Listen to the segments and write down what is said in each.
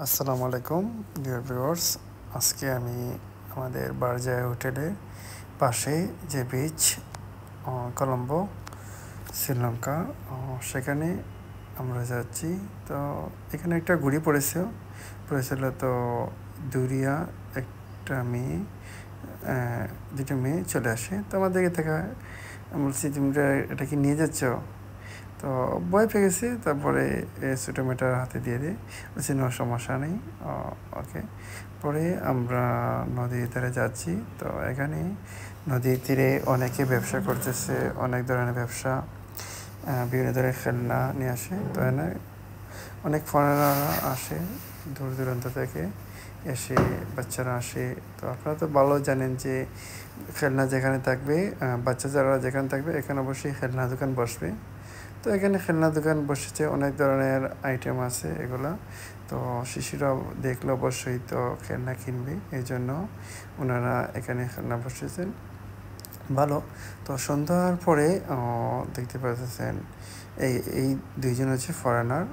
আসসালামু আলাইকুম dear viewers. আজকে আমি আমাদের বারজায় হোটেলের পাশে যে বিচ কলম্বো শ্রীলঙ্কা, সেখানে আমরা যাচ্ছি। তো এখানে একটা ঘুড়ি পড়েছিল। তো দুরিয়া একটা মেয়ে, দুটো মেয়ে চলে আসে। তো আমাদেরকে থেকে আমি বলছি, তোমরা এটা কি নিয়ে যাচ্ছ? তো ভয় পেয়ে গেছি। তারপরে ছোটো মেয়েটার হাতে দিয়ে বলছি কোনো সমস্যা নেই, ওকে। পরে আমরা নদীর তীরে যাচ্ছি। তো এখানে নদীর তীরে অনেকে ব্যবসা করতেছে, অনেক ধরনের ব্যবসা, বিভিন্ন ধরনের খেলনা নিয়ে আসে। তো এখানে অনেক ফরেনাররা আসে, দূর দূরান্ত থেকে এসে বাচ্চারা আসে। তো আপনারা তো ভালো জানেন যে খেলনা যেখানে থাকবে, বাচ্চা যারা যেখানে থাকবে, এখানে অবশ্যই খেলনা দোকান বসবে। তো এখানে খেলনা দোকান বসেছে, অনেক ধরনের আইটেম আছে এগুলা। তো শিশুরা দেখলে অবশ্যই তো খেলনা কিনবে, এই জন্য ওনারা এখানে খেলনা বসেছেন ভালো। তো সন্ধ্যার পরে দেখতে পাচ্ছেন এই দুইজন হচ্ছে ফরেনার,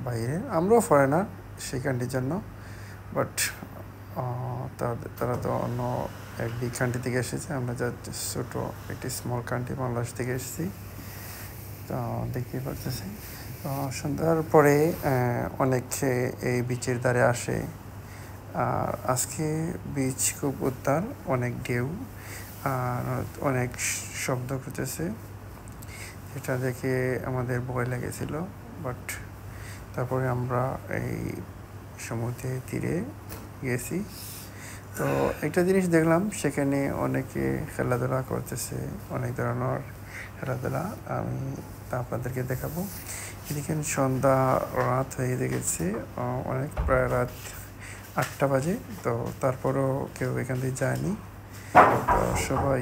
বাইরে। আমরাও ফরেনার সেই কান্ট্রির জন্য, বাট তারা তো অন্য এক বিগ কান্ট্রি থেকে এসেছে। আমরা যা ছোটো একটি স্মল কান্ট্রি বাংলাদেশ থেকে এসেছি। তো দেখতে পারতেছি সন্ধ্যার পরে অনেকে এই বিচের ধারে আসে। আর আজকে বিচ খুব উত্তাল, অনেক ঢেউ আর অনেক শব্দ করতেছে, যেটা দেখে আমাদের ভয় লেগেছিল। বাট তারপরে আমরা এই সমুদ্রের তীরে গেছি। তো একটা জিনিস দেখলাম, সেখানে অনেকে খেলাধুলা করতেছে, অনেক ধরনের খেলাধুলা। আমি আপনাদেরকে দেখাবো। এদিকে সন্ধ্যা রাত হয়ে গেছে, অনেক প্রায় রাত 8টা বাজে। তো তারপরও কেউ এখান থেকে যায়নি। তো সবাই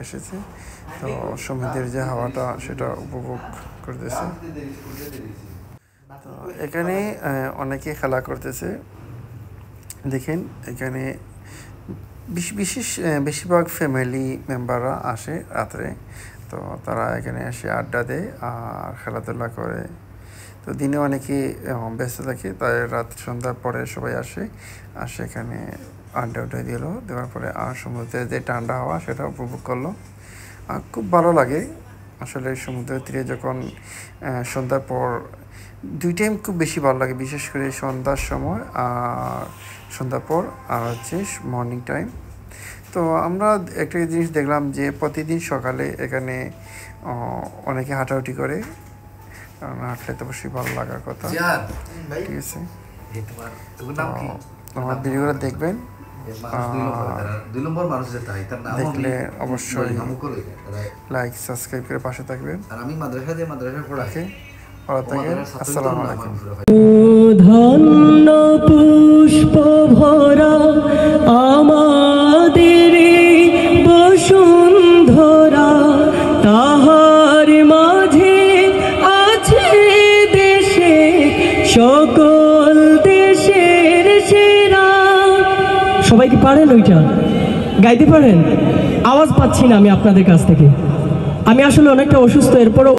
এসেছে। তো সমুদ্রের যে হাওয়াটা, সেটা উপভোগ করতেছে। তো এখানে অনেকে খেলা করতেছে। দেখেন এখানে বেশিরভাগ ফ্যামিলি মেম্বাররা আসে রাত্রে। তো তারা এখানে এসে আড্ডা দেয় আর খেলাধুলা করে। তো দিনে অনেকে ব্যস্ত থাকে, তাই রাত সন্ধ্যার পরে সবাই আসে এখানে আড্ডা দেওয়ার পরে আর সমুদ্রের যে ঠান্ডা হাওয়া, সেটা উপভোগ করলো। আর খুব ভালো লাগে আসলে সমুদ্রের তীরে যখন সন্ধ্যার পর দুই টাইম খুব বেশি ভালো লাগে, বিশেষ করে সন্ধ্যার সময় আর সন্ধ্যার পর, আর হচ্ছে মর্নিং টাইম। তো আমরা একটা জিনিস দেখলাম যে প্রতিদিন সকালে এখানে অনেকে হাঁটাহাঁটি করে, কারণ হাঁটলে তো অবশ্যই ভালো লাগার কথা। ঠিক আছে, আমার ভিডিওগুলো দেখবেন, দেখলে অবশ্যই লাইক সাবস্ক্রাইব করে পাশে থাকবেন। ভালো থাকবেন, আসসালামু আলাইকুম। ধন্য পুষ্প ভরা আমাদের বসুন্ধরা, তাহার মাঝে আছে দেশে সকল দেশের সেরা। সবাই কি পারেন? ওইটা গাইতে পারেন? আওয়াজ পাচ্ছি না আমি আপনাদের কাছ থেকে। আমি আসলে অনেকটা অসুস্থ, এরপরও